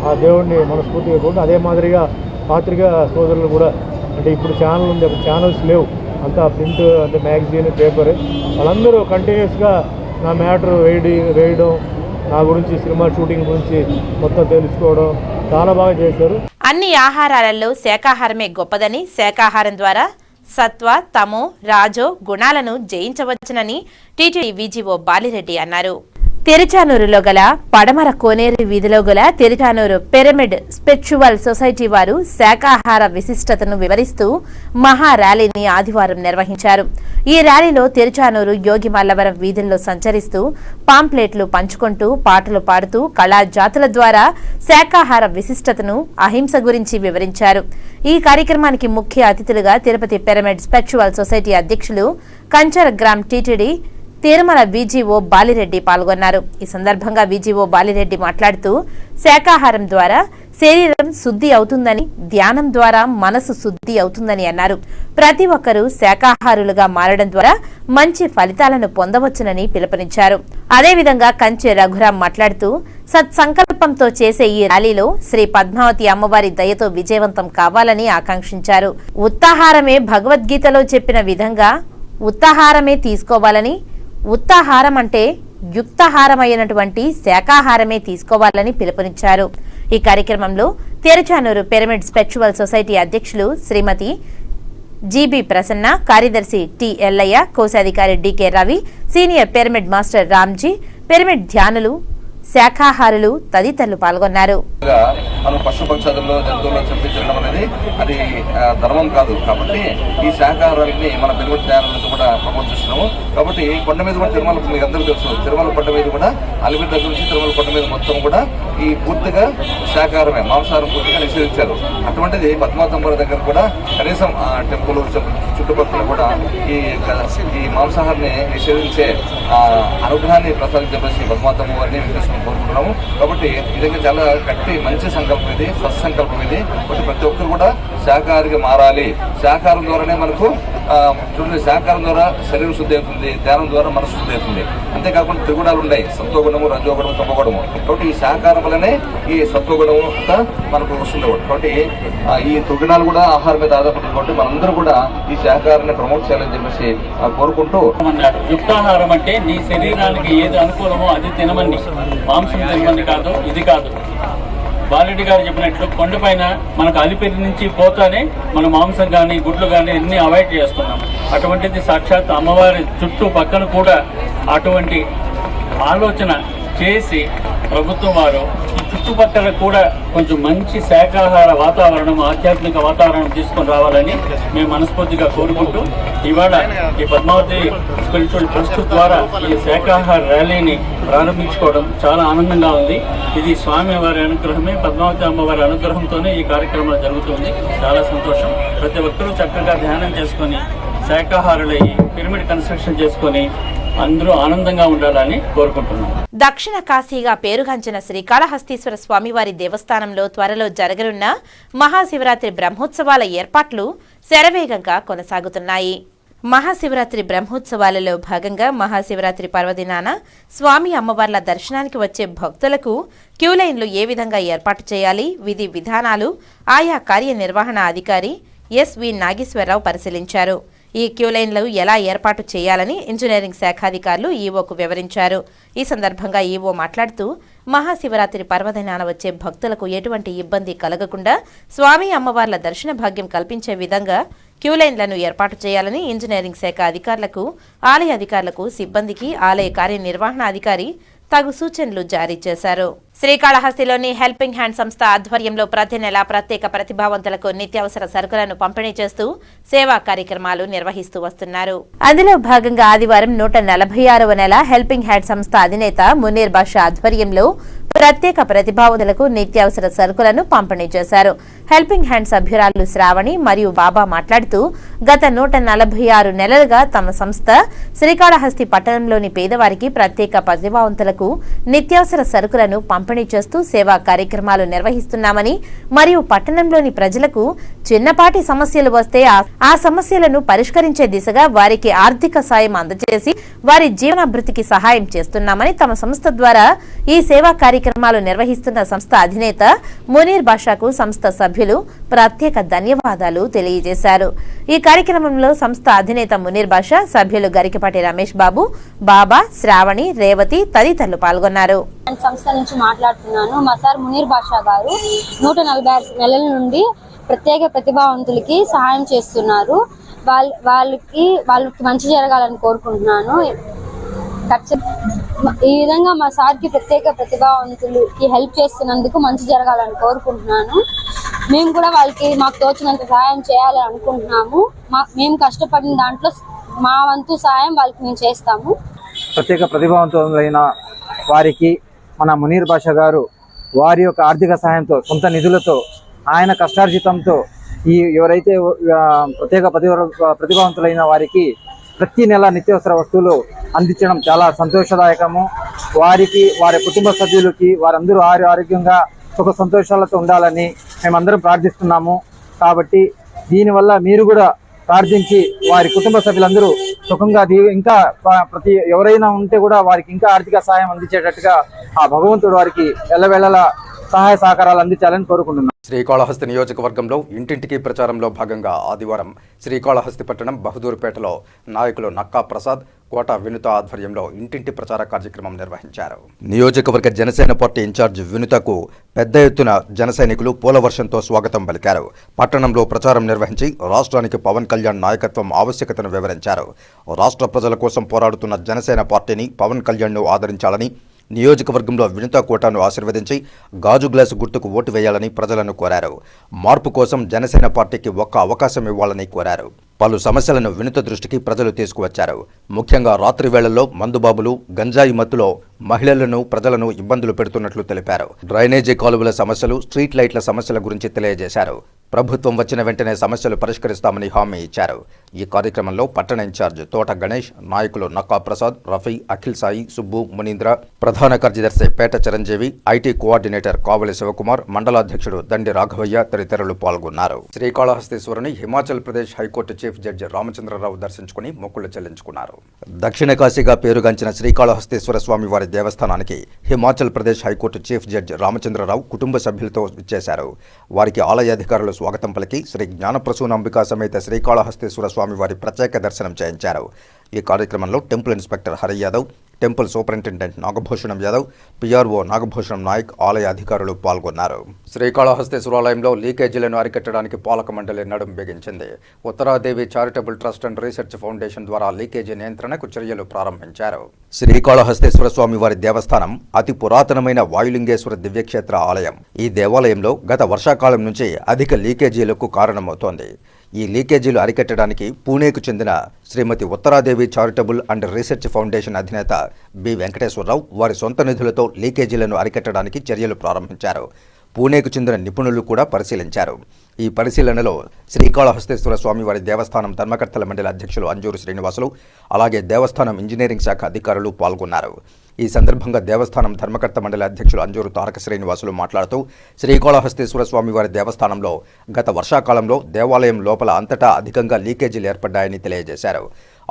ఆ దేవుడిని మనస్ఫూర్తిగా కూడా. అదే మాదిరిగా పాత్రికా సోదరులు కూడా, అంటే ఇప్పుడు ఛానల్ ఉంది, అప్పుడు ఛానల్స్ లేవు, అంతా ప్రింట్ అంటే మ్యాగజైన్, పేపరే. వాళ్ళందరూ కంటిన్యూస్గా నా మ్యాటర్ వేయడం, నా గురించి సినిమా షూటింగ్ గురించి మొత్తం తెలుసుకోవడం చాలా బాగా చేశారు.
అన్ని ఆహారాలలో శాకాహారమే గొప్పదని, శాకాహారం ద్వారా సత్వ, తమో, రాజో గుణాలను జయించవచ్చునని టీటీడీ వీజీఓ బాలిరెడ్డి అన్నారు. తిరుచానూరులో గల పడమర కోనేరు వీధిలో గల తిరుచానూరు పిరమిడ్ స్పిరిచువల్ సొసైటీ వారు శాకాహార విశిష్టతను వివరిస్తూ మహా ర్యాలీని ఆదివారం నిర్వహించారు. ఈ ర్యాలీలో తిరుచానూరు యోగి మల్లవరం వీధుల్లో సంచరిస్తూ పాంప్లెట్లు పంచుకుంటూ పాటలు పాడుతూ కళాజాతుల ద్వారా శాకాహార విశిష్టతను, అహింస గురించి వివరించారు. ఈ కార్యక్రమానికి ముఖ్య అతిథులుగా తిరుపతి పిరమిడ్ స్పిరిచువల్ సొసైటీ అధ్యక్షులు కంచర గ్రామ్ టీటీడీ తిరుమల వీజీఓ బాలిరెడ్డి పాల్గొన్నారు. ఈ సందర్భంగా వీజీఓ బాలిరెడ్డి మాట్లాడుతూ శాకాహారం ద్వారా శరీరం శుద్ధి అవుతుందని, ధ్యానం ద్వారా మనసు శుద్ధి అవుతుందని అన్నారు. ప్రతి ఒక్కరూ శాకాహారులుగా మారడం ద్వారా మంచి ఫలితాలను పొందవచ్చునని పిలుపునిచ్చారు. అదేవిధంగా కంచె రఘురాం మాట్లాడుతూ సత్సంకల్పంతో చేసే ఈ ర్యాలీలో శ్రీ పద్మావతి అమ్మవారి దయతో విజయవంతం కావాలని ఆకాంక్షించారు. ఉత్తాహారమే భగవద్గీతలో చెప్పిన విధంగా ఉత్తాహారమే తీసుకోవాలని, ఉత్తాహారం అంటే యుక్తాహారమైనటువంటి శాకాహారమే తీసుకోవాలని పిలుపునిచ్చారు. ఈ కార్యక్రమంలో తిరుచానూరు పిరమిడ్ స్పిరిచువల్ సొసైటీ అధ్యక్షులు శ్రీమతి జీబీ ప్రసన్న, కార్యదర్శి టి ఎల్లయ్య, కోశాధికారి DK Ravi, senior pyramid master Ramji, pyramid ధ్యానులు, శాఖాహారులు తదితరులు పాల్గొన్నారు.
మనం పశుపక్షాదుల్లో జంతువుల్లో చంపించడం అనేది అది ధర్మం కాదు. కాబట్టి ఈ శాఖాహారాన్ని మన పిరమిడ్ ధ్యానాలను కూడా ప్రమోట్ చేస్తున్నాము. కాబట్టి కొండ మీద కూడా తిరుమల, మీకు అందరికీ తెలుసు, తిరుమల కొండ మీద కూడా అలిపిరి దగ్గర నుంచి తిరుమల కొండ మీద మొత్తం కూడా ఈ పూర్తిగా శాఖాహారమే, మాంసాహారం పూర్తిగా నిషేధించారు. అటువంటిది పద్మావతి దగ్గర కూడా కనీసం ఆ టెంపుల్ చుట్టుపక్కల కూడా ఈ మాంసాహారాన్ని నిషేధించే అనుగ్రహాన్ని ప్రసాదించబడి పద్మావతి వారిని కోరుకుంటున్నాము. కాబట్టి ఇది చాలా గట్టి మంచి సంకల్పం, ఇది సత్సంకల్పం ఇది. ప్రతి ఒక్కరు కూడా శాకాహారిగా మారాలి. శాకాహారం ద్వారానే మనకు చూడండి, శాకాహారం ద్వారా శరీర శుద్ధి అవుతుంది, ధ్యానం ద్వారా మనసు శుద్ధి అవుతుంది. అంతేకాకుండా త్రిగుణాలు ఉన్నాయి, సత్వగుణము, రజోగుణము, తమోగుణము. కాబట్టి ఈ శాకాహారం వల్లనే ఈ సత్వగుణము అంతా మనకు వస్తుంది. కాబట్టి ఈ త్రిగుణాలు కూడా ఆహారం మీద ఆధారపడి కాబట్టి మనందరూ కూడా ఈ శాకాహారాన్ని ప్రమోట్ చేయాలని చెప్పేసి కోరుకుంటూ,
యుక్తాహారం అంటే నీ శరీరానికి ఏది అనుకూలమో అది తినమండి, మాంసం తినమంది కాదు, ఇది కాదు. బాలరెడ్డి గారు చెప్పినట్లు కొండపైన మనకు అలిపిరి నుంచి పోతానే మన మాంసం కానీ గుడ్లు కానీ అన్ని అవాయిడ్ చేస్తున్నాం. అటువంటిది సాక్షాత్ అమ్మవారి చుట్టూ పక్కన కూడా అటువంటి ఆలోచన చేసి ప్రభుత్వం వారు చుట్టుపక్కల కూడా కొంచెం మంచి శాకాహార వాతావరణం, ఆధ్యాత్మిక వాతావరణం తీసుకొని రావాలని మేము మనస్ఫూర్తిగా కోరుకుంటూ ఇవాళ ఈ పద్మావతి స్పిరిచువల్ ట్రస్ట్ ద్వారా ఈ శాకాహార ర్యాలీని ప్రారంభించుకోవడం చాలా ఆనందంగా ఉంది. ఇది స్వామి వారి అనుగ్రహమే, పద్మావతి అమ్మవారి అనుగ్రహంతోనే ఈ కార్యక్రమం జరుగుతుంది. చాలా సంతోషం. ప్రతి ఒక్కరూ చక్కగా ధ్యానం చేసుకొని శాకాహారులై పిరమిడ్ కన్స్ట్రక్షన్ చేసుకొని అందరూ ఆనందంగా ఉండాలని కోరుకుంటున్నాం.
దక్షిణ కాశీగా పేరుగాంచిన శ్రీకాళహస్తీశ్వర స్వామివారి దేవస్థానంలో త్వరలో జరగనున్న మహాశివరాత్రి బ్రహ్మోత్సవాల ఏర్పాట్లు శరవేగంగా కొనసాగుతున్నాయి. మహాశివరాత్రి బ్రహ్మోత్సవాలలో భాగంగా మహాశివరాత్రి పర్వదినాన స్వామి అమ్మవార్ల దర్శనానికి వచ్చే భక్తులకు క్యూలైన్లు ఏ విధంగా ఏర్పాటు చేయాలి, విధి విధానాలు ఆయా కార్యనిర్వహణ అధికారి ఎస్వి నాగేశ్వరరావు పరిశీలించారు. ఈ క్యూలైన్లు ఎలా ఏర్పాటు చేయాలని ఇంజనీరింగ్ శాఖాధికారులు ఈవోకు వివరించారు. ఈ సందర్భంగా ఈవో మాట్లాడుతూ మహాశివరాత్రి పర్వదినాన వచ్చే భక్తులకు ఎటువంటి ఇబ్బంది కలగకుండా స్వామి అమ్మవార్ల దర్శన భాగ్యం కల్పించే విధంగా క్యూలైన్లను ఏర్పాటు చేయాలని ఇంజనీరింగ్ శాఖ అధికారులకు, ఆలయ అధికారులకు, సిబ్బందికి ఆలయ కార్యనిర్వహణ అధికారి తగు సూచనలు జారీ చేశారు. శ్రీకాళహస్తిలోని హెల్పింగ్ హ్యాండ్ సంస్థ ఆధ్వర్యంలో ప్రతి నెల ప్రత్యేక ప్రతిభావంతులకు నిత్యావసర సరుకులను పంపిణీ చేస్తూ సేవా కార్యక్రమాలు నిర్వహిస్తూ వస్తున్నారు. అందులో భాగంగా ఆదివారం 146వ నెల హెల్పింగ్ హ్యాండ్ సంస్థ అధినేత మునీర్ బాషా ఆధ్వర్యంలో ప్రత్యేక ప్రతిభావంతులకు నిత్యావసర సరుకులను పంపిణీ చేశారు. హెల్పింగ్ హ్యాండ్ సభ్యురాలు శ్రావణి మరియు బాబా మాట్లాడుతూ గత 146 నెలలుగా తమ సంస్థ శ్రీకాళహస్తి పట్టణంలోని పేదవారికి ప్రత్యేక ప్రతిభావంతులకు నిత్యావసర సరుకులను పంపిణీ చేస్తూ సేవా కార్యక్రమాలు నిర్వహిస్తున్నామని, మరియు పట్టణంలోని ప్రజలకు చిన్నపాటి సమస్యలు వస్తే ఆ సమస్యలను పరిష్కరించే దిశగా వారికి ఆర్థిక సాయం అందజేసి వారి జీవనాభివృద్ధికి సహాయం చేస్తున్నామని తమ సంస్థ ద్వారా ఈ సేవా కార్యక్రమాలు నిర్వహిస్తున్న సంస్థ అధినేత మునీర్ బాషాకు సంస్థ సభ్యులు ప్రత్యేక ధన్యవాదాలు తెలియజేశారు. ఈ కార్యక్రమంలో సంస్థ అధినేత మునీర్ బాషా, సభ్యులు గరికపాటి రమేష్ బాబు, బాబా, శ్రావణి, రేవతి తదితరులు పాల్గొన్నారు.
సంస్థ నుంచి మాట్లాడుతున్నాను. మా సార్ మునీర్ బాషా గారు 146 నెలల నుండి ప్రత్యేక ప్రతిభావంతులకి సహాయం చేస్తున్నారు. వాళ్ళకి మంచి జరగాలని కోరుకుంటున్నాను. ఈ విధంగా మా సార్కి ప్రత్యేక ప్రతిభావంతులకి హెల్ప్ చేస్తున్నందుకు మంచి జరగాలని కోరుకుంటున్నాను. మేము కూడా వాళ్ళకి మాకు తోచినంత సహాయం చేయాలని అనుకుంటున్నాము. మేము కష్టపడిన దాంట్లో మా వంతు సహాయం వాళ్ళకి మేము చేస్తాము.
ప్రత్యేక ప్రతిభావంతులైన వారికి మన మునీర్ బాషా గారు వారి యొక్క ఆర్థిక సహాయంతో, సొంత నిధులతో, ఆయన కష్టార్జితంతో ఈ ఎవరైతే ప్రత్యేక ప్రతిభావంతులైన వారికి ప్రతి నెల నిత్యావసర వస్తువులు అందించడం చాలా సంతోషదాయకము. వారికి, వారి కుటుంబ సభ్యులకి, వారందరూ ఆరోగ్యంగా సుఖ సంతోషాలతో ఉండాలని మేమందరం ప్రార్థిస్తున్నాము. కాబట్టి దీనివల్ల మీరు కూడా ప్రార్థించి వారి కుటుంబ సభ్యులందరూ సుఖంగా ఇంకా ఎవరైనా ఉంటే కూడా వారికి ఇంకా ఆర్థిక సహాయం అందించేటట్టుగా ఆ భగవంతుడు వారికి ఎల్లవేళలా సహాయ సహకారాలు అందించాలని కోరుకుంటున్నాను.
శ్రీకాళహస్తి నియోజకవర్గంలో ఇంటింటికి ప్రచారంలో భాగంగా ఆదివారం శ్రీకాళహస్తి పట్టణం బహదూర్పేటలో నాయకులు నక్కా ప్రసాద్, కోట వినుత ఆధ్వర్యంలో ఇంటింటి ప్రచార కార్యక్రమం నిర్వహించారు. నియోజకవర్గ జనసేన పార్టీ ఇన్ఛార్జ్ వినుతకు పెద్ద ఎత్తున జనసైనికులు పూలవర్షంతో స్వాగతం పలికారు. పట్టణంలో ప్రచారం నిర్వహించి రాష్ట్రానికి పవన్ కళ్యాణ్ నాయకత్వం ఆవశ్యకతను వివరించారు. రాష్ట్ర ప్రజల కోసం పోరాడుతున్న జనసేన పార్టీని, పవన్ కళ్యాణ్ను ఆదరించాలని, నియోజకవర్గంలో వినుత కోటను ఆశీర్వదించి గాజు గ్లాసు గుర్తుకు ఓటు వేయాలని ప్రజలను కోరారు. మార్పు కోసం జనసేన పార్టీకి ఒక్క అవకాశం ఇవ్వాలని కోరారు. పలు సమస్యలను వినుత దృష్టికి ప్రజలు తీసుకువచ్చారు. ముఖ్యంగా రాత్రి వేళల్లో మందుబాబులు, గంజాయి మత్తులో మహిళలను ప్రజలను ఇబ్బందులు పెడుతున్నట్లు తెలిపారు. డ్రైనేజీ కాలువల సమస్యలు, స్ట్రీట్ లైట్ల సమస్యల గురించి తెలియజేశారు. ప్రభుత్వం వచ్చిన వెంటనే సమస్యలు పరిష్కరిస్తామని హామీ ఇచ్చారు. ఈ కార్యక్రమంలో పట్టణ ఇన్ఛార్జ్ తోట గణేష్, నాయకులు నక్కా ప్రసాద్, రఫీ, అఖిల్ సాయి, సుబ్బు, మునీంద్ర, ప్రధాన కార్యదర్శి పేట చిరంజీవి, ఐటీ కోఆర్డినేటర్ కావలి శివకుమార్, మండలాధ్యక్షుడు దండి రాఘవయ్య తదితరులు పాల్గొన్నారు. శ్రీకాళహస్తీశ్వరుని Himachal Pradesh high court chief judge Ramachandra Rao దర్శించుకుని మొక్కులు చెల్లించుకున్నారు. దక్షిణ కాశీగా పేరుగాంచిన శ్రీకాళహస్తీశ్వర స్వామి వారి దేవస్థానానికి Himachal Pradesh high court chief judge Ramachandrarao కుటుంబ సభ్యులతో ఇచ్చేశారు. వారికి ఆలయ అధికారులు స్వాగతం పలికి శ్రీ జ్ఞానప్రసూనాంబికా సమేత శ్రీకాళహస్తీశ్వర స్వామి వారి ప్రత్యేక దర్శనం చేయించారు. ఈ కార్యక్రమంలో temple inspector Hari Yadav, temple superintendent Nagabhushanam Yadav, PRO Nagabhushanam Nayak, ఆలయ అధికారులు పాల్గొన్నారు. శ్రీకాళహస్తీశ్వరాలయంలో లీకేజీలను అరికట్టడానికి పాలక మండలి నడుం బిగించింది. Uttaradevi charitable trust and research foundation ద్వారా లీకేజీ నియంత్రణకు చర్యలు ప్రారంభించారు. శ్రీకాళహస్తీశ్వర స్వామి వారి దేవస్థానం అతి పురాతనమైన వాయులింగేశ్వర దివ్యక్షేత్ర ఆలయం. ఈ దేవాలయంలో గత వర్షాకాలం నుంచి అధిక లీకేజీలకు కారణమవుతోంది. ఈ లీకేజీలు అరికట్టడానికి పూణేకు చెందిన శ్రీమతి ఉత్తరాదేవి చారిటబుల్ అండ్ రీసెర్చ్ ఫౌండేషన్ అధినేత బి వెంకటేశ్వరరావు వారి సొంత నిధులతో లీకేజీలను అరికట్టడానికి చర్యలు ప్రారంభించారు. పూణేకు చెందిన నిపుణులు కూడా పరిశీలించారు. ఈ పరిశీలనలో శ్రీకాళహస్తీశ్వర స్వామివారి దేవస్థానం ధర్మకర్తల మండలి అధ్యక్షులు అంజూరు శ్రీనివాసులు, అలాగే దేవస్థానం ఇంజనీరింగ్ శాఖ అధికారులు పాల్గొన్నారు. ఈ సందర్భంగా దేవస్థానం ధర్మకర్త మండలి అధ్యక్షులు అంజూరు తారక శ్రీనివాసులు మాట్లాడుతూ శ్రీకాళహస్తీశ్వర స్వామివారి దేవస్థానంలో గత వర్షాకాలంలో దేవాలయం లోపల అంతటా అధికంగా లీకేజీలు ఏర్పడ్డాయని తెలియజేశారు.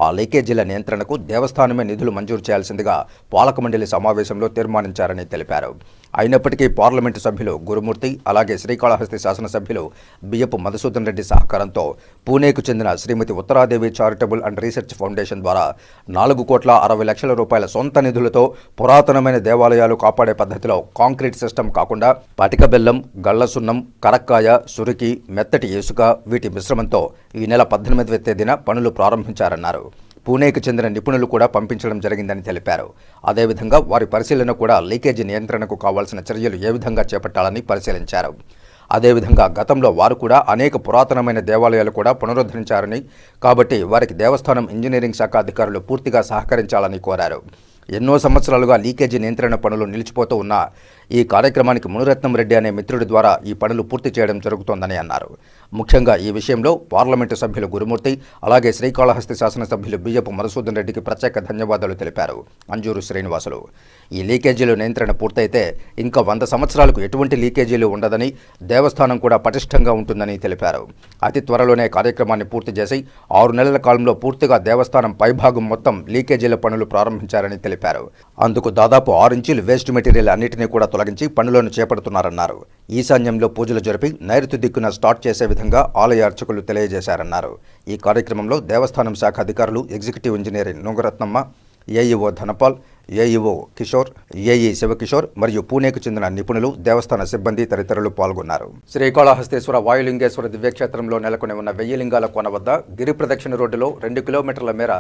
ఆ లీకేజీల నియంత్రణకు దేవస్థానమే నిధులు మంజూరు చేయాల్సిందిగా పాలక మండలి సమావేశంలో తీర్మానించారని తెలిపారు. అయినప్పటికీ పార్లమెంటు సభ్యులు గురుమూర్తి, అలాగే శ్రీకాళహస్తి శాసనసభ్యులు బియ్యపు మధుసూదన్ రెడ్డి సహకారంతో పూణేకు చెందిన శ్రీమతి ఉత్తరాదేవి చారిటబుల్ అండ్ రీసెర్చ్ ఫౌండేషన్ ద్వారా 4,60,00,000 రూపాయల సొంత నిధులతో పురాతనమైన దేవాలయాలు కాపాడే పద్ధతిలో కాంక్రీట్ సిస్టమ్ కాకుండా పటిక బెల్లం, గళ్ల సున్నం, కరక్కాయ, సురికి, మెత్తటి ఇసుక వీటి మిశ్రమంతో ఈ నెల 18వ తేదీన పనులు ప్రారంభించారన్నారు. పూణేకు చెందిన నిపుణులు కూడా పంపించడం జరిగిందని తెలిపారు. అదేవిధంగా వారి పరిశీలన కూడా లీకేజీ నియంత్రణకు కావాల్సిన చర్యలు ఏ విధంగా చేపట్టాలని పరిశీలించారు. అదేవిధంగా గతంలో వారు కూడా అనేక పురాతనమైన దేవాలయాలు కూడా పునరుద్ధరించారని, కాబట్టి వారికి దేవస్థానం ఇంజనీరింగ్ శాఖ అధికారులు పూర్తిగా సహకరించాలని కోరారు. ఎన్నో సంవత్సరాలుగా లీకేజీ నియంత్రణ పనులు నిలిచిపోతూ ఉన్నా ఈ కార్యక్రమానికి మునురత్నం రెడ్డి అనే మిత్రుడి ద్వారా ఈ పనులు పూర్తి చేయడం జరుగుతోందని అన్నారు. ముఖ్యంగా ఈ విషయంలో పార్లమెంటు సభ్యులు గురుమూర్తి, అలాగే శ్రీకాళహస్తి శాసనసభ్యులు బియ్యపు మధుసూదన్ రెడ్డికి ప్రత్యేక ధన్యవాదాలు తెలిపారు అంజూరు శ్రీనివాసులు. ఈ లీకేజీలు నియంత్రణ పూర్తయితే ఇంకా 100 సంవత్సరాలకు ఎటువంటి లీకేజీలు ఉండదని, దేవస్థానం కూడా పటిష్టంగా ఉంటుందని తెలిపారు. అతి త్వరలోనే కార్యక్రమాన్ని పూర్తి చేసి 6 నెలల కాలంలో పూర్తిగా దేవస్థానం పైభాగం మొత్తం లీకేజీల పనులు ప్రారంభించారని తెలిపారు. అందుకు దాదాపు 6 ఇంచుల వేస్ట్ మెటీరియల్ అన్నిటినీ కూడా తొలగించి పనులను చేపడుతున్నారన్నారు. ఈశాన్యంలో పూజలు జరిపి నైరుతి దిక్కున స్టార్ట్ చేసే విధంగా ఆలయ అర్చకులు తెలియజేశారన్నారు. ఈ కార్యక్రమంలో దేవస్థానం శాఖ అధికారులు, executive engineer Nungaratnamma, AEO Dhanapal, AEO Kishore, AE Sivakishore మరియు పూణేకు చెందిన నిపుణులు, దేవస్థాన సిబ్బంది తదితరులు పాల్గొన్నారు. శ్రీకాళహస్తీశ్వర వాయులింగేశ్వర దివ్యక్షేత్రంలో నెలకొని ఉన్న 1000 లింగాల కోన వద్ద గిరి ప్రదక్షిణ రోడ్డులో 2 కిలోమీటర్ల మేర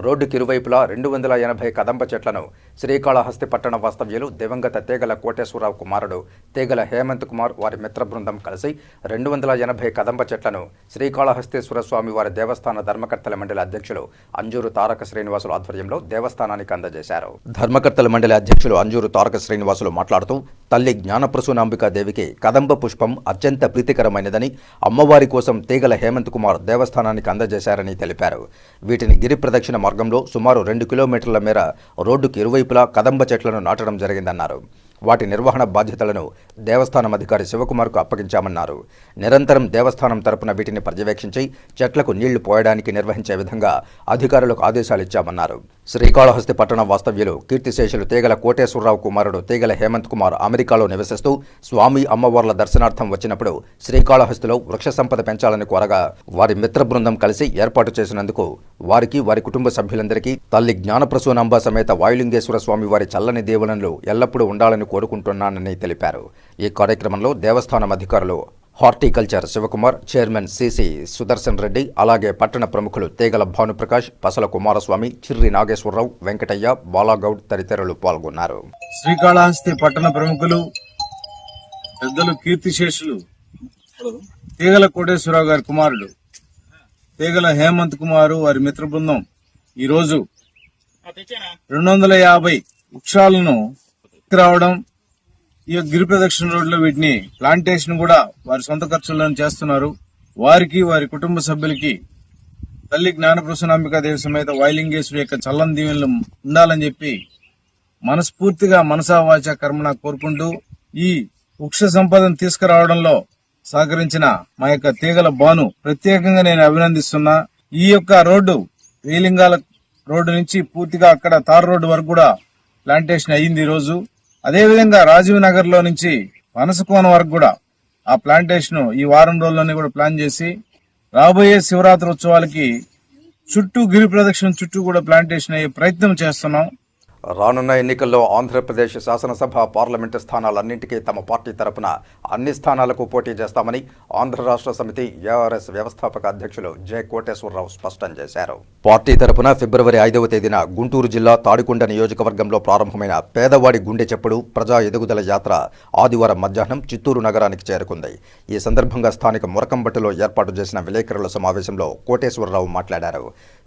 రోడ్డుకి ఇరువైపులా 280 కదంబ చెట్లను శ్రీకాళహస్తి పట్టణ వాస్తవ్యులు దివంగత తేగల కోటేశ్వరరావు కుమారుడు తేగల హేమంత్ కుమార్ వారి మిత్ర బృందం కలిసి 280 కదంబ చెట్లను శ్రీకాళహస్తీశ్వర స్వామి వారి దేవస్థాన ధర్మకర్తల మండలి అధ్యక్షులు అంజూరు తారక శ్రీనివాసుల ఆధ్వర్యంలో దేవస్థానానికి అందజేశారు. ధర్మకర్తల మండలి అధ్యక్షులు అంజూరు తారక శ్రీనివాసులు మాట్లాడుతూ తల్లి జ్ఞానప్రసూనాంబికా దేవికి కదంబ పుష్పం అత్యంత ప్రీతికరమైనదని, అమ్మవారి కోసం తేగల హేమంత్ కుమార్ దేవస్థానానికి అందజేశారని తెలిపారు. వీటిని గిరి ప్రదక్షిణ మార్గంలో సుమారు 2 కిలోమీటర్ల మేర రోడ్డుకు ఇరువైపులా కదంబ చెట్లను నాటడం జరిగిందన్నారు. వాటి నిర్వహణ బాధ్యతలను దేవస్థానం అధికారి శివకుమార్కు అప్పగించామన్నారు. నిరంతరం దేవస్థానం తరపున వీటిని పర్యవేక్షించి చెట్లకు నీళ్లు పోయడానికి నిర్వహించే విధంగా అధికారులకు ఆదేశాలిచ్చామన్నారు. శ్రీకాళహస్తి పట్టణ వాస్తవ్యులు కీర్తిశేషులు తేగల కోటేశ్వరరావు కుమారుడు తేగల హేమంత్ కుమార్ అమెరికాలో నివసిస్తూ స్వామి అమ్మవార్ల దర్శనార్థం వచ్చినప్పుడు శ్రీకాళహస్తిలో వృక్ష సంపద పెంచాలని కోరగా వారి మిత్ర బృందం కలిసి ఏర్పాటు చేసినందుకు వారికి, వారి కుటుంబ సభ్యులందరికీ తల్లి జ్ఞానప్రసూనాంబ సమేత వాయులింగేశ్వర స్వామి వారి చల్లని దీవెనలు ఎల్లప్పుడూ ఉండాలని కోరుకుంటున్నానని తెలిపారు. ఈ కార్యక్రమంలో దేవస్థానం అధికారులు horticulture Shivakumar, chairman CC Sudarshan Reddy, అలాగే పట్టణ ప్రముఖులు తేగల భానుప్రకాష్, పసల కుమారస్వామి, చిర్రి నాగేశ్వరరావు, వెంకటయ్య, బాలాగౌడ్ తదితరులు పాల్గొన్నారు.
శ్రీకాళహస్తి పట్టణ ప్రముఖులు పెద్దలు కీర్తిశేషులు తేగల కోటేశ్వరరావు గారి కుమారుడు తేగల హేమంత్ కుమారు వారి మిత్ర బృందం ఈరోజు 250 వృక్షాలను రావడం, ఈ గిరి ప్రదక్షిణ రోడ్లో వీటిని ప్లాంటేషన్ కూడా వారి సొంత ఖర్చులను చేస్తున్నారు. వారికి వారి కుటుంబ సభ్యులకి తల్లి జ్ఞానప్రసూనాంబికాదేవి సమేత వాయులింగేశ్వరి యొక్క చల్లని దీవెనలు ఉండాలని చెప్పి మనస్ఫూర్తిగా మనసా వాచా కర్మణ కోరుకుంటూ ఈ వృక్ష సంపదను తీసుకురావడంలో సహకరించిన మా యొక్క తీగల భాను ప్రత్యేకంగా నేను అభినందిస్తున్నా. ఈ యొక్క రోడ్డు వేలింగాల రోడ్డు నుంచి పూర్తిగా అక్కడ తార్ రోడ్డు వరకు కూడా ప్లాంటేషన్ అయ్యింది ఈ రోజు. అదేవిధంగా రాజీవ్ నగర్ లో నుంచి పనసకోన వరకు కూడా ఆ ప్లాంటేషన్ ఈ వారం రోజుల్లోనే కూడా ప్లాన్ చేసి రాబోయే శివరాత్రి ఉత్సవాలకి చుట్టూ గిరి ప్రదక్షిణ చుట్టూ కూడా ప్లాంటేషన్ అయ్యే ప్రయత్నం చేస్తున్నాం.
రానున్న ఎన్నికల్లో ఆంధ్రప్రదేశ్ శాసనసభ పార్లమెంటు స్థానాలన్నింటికీ తమ పార్టీ తరపున అన్ని స్థానాలకు పోటీ చేస్తామని ఆంధ్ర రాష్ట్ర సమితి ఏఆర్ఎస్ వ్యవస్థాపక అధ్యక్షులు జె కోటేశ్వరరావు స్పష్టం చేశారు. పార్టీ తరపున ఫిబ్రవరి 5వ తేదీన గుంటూరు జిల్లా తాడికొండ నియోజకవర్గంలో ప్రారంభమైన పేదవాడి గుండె చెప్పుడు ప్రజా ఎదుగుదల యాత్ర ఆదివారం మధ్యాహ్నం చిత్తూరు నగరానికి చేరుకుంది. ఈ సందర్భంగా స్థానిక మురకంబట్టులో ఏర్పాటు చేసిన విలేకరుల సమావేశంలో కోటేశ్వరరావు మాట్లాడారు.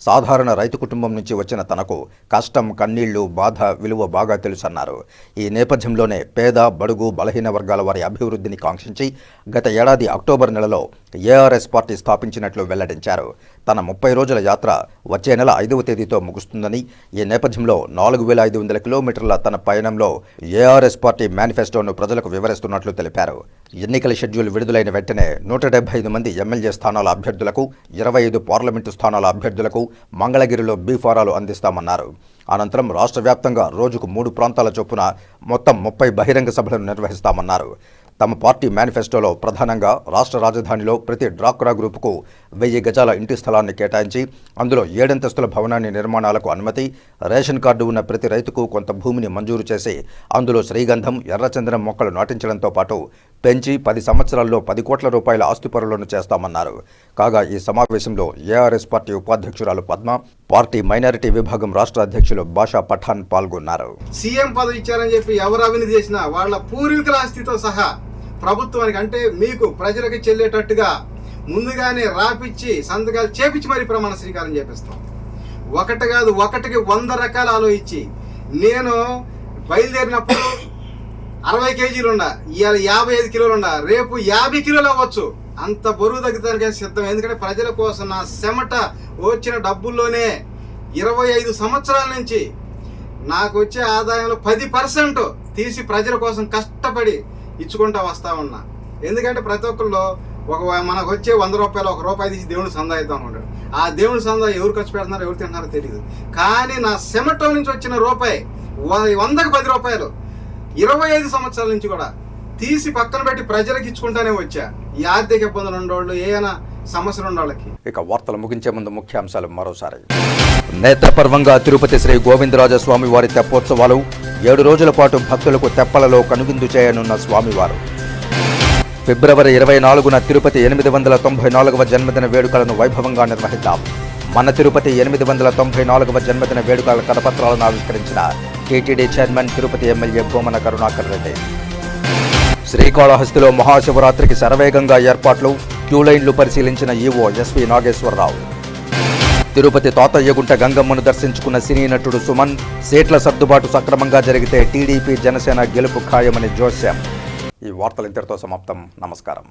సాధారణ రైతు కుటుంబం నుంచి వచ్చిన తనకు కష్టం, కన్నీళ్లు, బాధ విలువ బాగా తెలుసన్నారు. ఈ నేపథ్యంలోనే పేద, బడుగు, బలహీన వర్గాల వారి అభివృద్ధిని కాంక్షించి గత ఏడాది అక్టోబర్ నెలలో ఏఆర్ఎస్ పార్టీ స్థాపించినట్లు వెల్లడించారు. తన 30 రోజుల యాత్ర వచ్చే నెల 5వ తేదీతో ముగుస్తుందని, ఈ నేపథ్యంలో 4500 కిలోమీటర్ల తన పయనంలో ఏఆర్ఎస్ పార్టీ మేనిఫెస్టోను ప్రజలకు వివరిస్తున్నట్లు తెలిపారు. ఎన్నికల షెడ్యూల్ విడుదలైన వెంటనే 175 మంది ఎమ్మెల్యే స్థానాల అభ్యర్థులకు, 25 పార్లమెంటు స్థానాల అభ్యర్థులకు మంగళగిరిలో బీఫారాలు అందిస్తామన్నారు. అనంతరం రాష్ట్ర వ్యాప్తంగా రోజుకు 3 ప్రాంతాల చొప్పున మొత్తం 30 బహిరంగ సభలను నిర్వహిస్తామన్నారు. తమ పార్టీ మేనిఫెస్టోలో ప్రధానంగా రాష్ట్ర రాజధానిలో ప్రతి డ్వాక్రా గ్రూపుకు 1000 గజాల ఇంటి స్థలాన్ని కేటాయించి అందులో 7 అంతస్తుల భవనాన్ని నిర్మాణాలకు అనుమతి, రేషన్ కార్డు ఉన్న ప్రతి రైతుకు కొంత భూమిని మంజూరు చేసి అందులో శ్రీగంధం, ఎర్రచందనం మొక్కలు నాటించడంతో పాటు పెంచి 10 సంవత్సరాల్లో 10 కోట్ల రూపాయల ఆస్తి పరులను చేస్తామన్నారు. కాగా ఈ సమావేశంలో ఏఆర్ఎస్ పార్టీ ఉపాధ్యక్షురాలు పద్మ, పార్టీ మైనారిటీ విభాగం రాష్ట్ర అధ్యక్షులు బాషా పఠాన్ పాల్గొన్నారు.
సీఎం పదవి ఇచ్చారని చెప్పి ఎవరు అవినీతి చేసినా వాళ్ళ పూర్వీకుల ఆస్తితో సహా ప్రభుత్వానికి, అంటే మీకు ప్రజలకు చెల్లేటట్టుగా ముందుగానే రాపిచ్చి సంతకాలు చేపించి మరి ప్రమాణ స్వీకారం చేపిస్తాం. ఒకటి కాదు, ఒకటికి 100 రకాలు ఆలోచించి నేను బయలుదేరినప్పుడు 60 కేజీలు ఉండా, ఇవాళ 55 కిలోలు ఉండా, రేపు 50 కిలోలు అవ్వచ్చు. అంత బరువు తగ్గుతానికే సిద్ధం. ఎందుకంటే ప్రజల కోసం నా చెమట వచ్చిన డబ్బుల్లోనే 25 సంవత్సరాల నుంచి నాకు వచ్చే ఆదాయంలో 10% తీసి ప్రజల కోసం కష్టపడి ఇచ్చుకుంటా వస్తా ఉన్నా. ఎందుకంటే ప్రతి ఒక్కళ్ళు మనకు వచ్చే 100 రూపాయలు 1 రూపాయి తీసి దేవుడు సందా ఇద్దాం ఉంటాడు. ఆ దేవుడి సందా ఎవరు ఖర్చు పెడుతున్నారో ఎవరు తింటున్నారో తెలియదు. కానీ నా చెమట నుంచి వచ్చిన రూపాయి 100కి 10 రూపాయలు 25 సంవత్సరాల నుంచి కూడా తీసి పక్కన పెట్టి ప్రజలకు ఇచ్చుకుంటానే వచ్చా. ఈ ఆర్థిక ఇబ్బందులు ఉండేవాళ్ళు, ఏమైనా సమస్యలు ఉండవాళ్ళకి.
ఇక వార్తలు ముగించే ముందు ముఖ్యాంశాలు మరోసారి. నేత్రపర్వంగా తిరుపతి శ్రీ గోవిందరాజస్వామి వారి తెప్పోత్సవాలు 7 రోజుల పాటు భక్తులకు తెప్పలలో కనువిందు చేయనున్న స్వామివారు. ఫిబ్రవరి 24న తిరుపతి 894వ జన్మదిన వేడుకలను వైభవంగా నిర్వహిద్దాం. మన తిరుపతి 894వ జన్మదిన వేడుకల కరపత్రాలను ఆవిష్కరించిన TTD chairman Tirupati MLA Bhumana Karunakar Reddy. శ్రీకాళహస్తిలో మహాశివరాత్రికి శరవేగంగా ఏర్పాట్లు, క్యూలైన్లు పరిశీలించిన ఈవో ఎస్వి నాగేశ్వరరావు. తిరుపతి తాతయ్యగుంట గంగమ్మను దర్శించుకున్న సినీ నటుడు సుమన్, సీట్ల సర్దుబాటు సక్రమంగా జరిగితే టీడీపీ జనసేన గెలుపు ఖాయమని జోస్యం. ఈ వార్తలు ఇంతటితో సమాప్తం. నమస్కారం.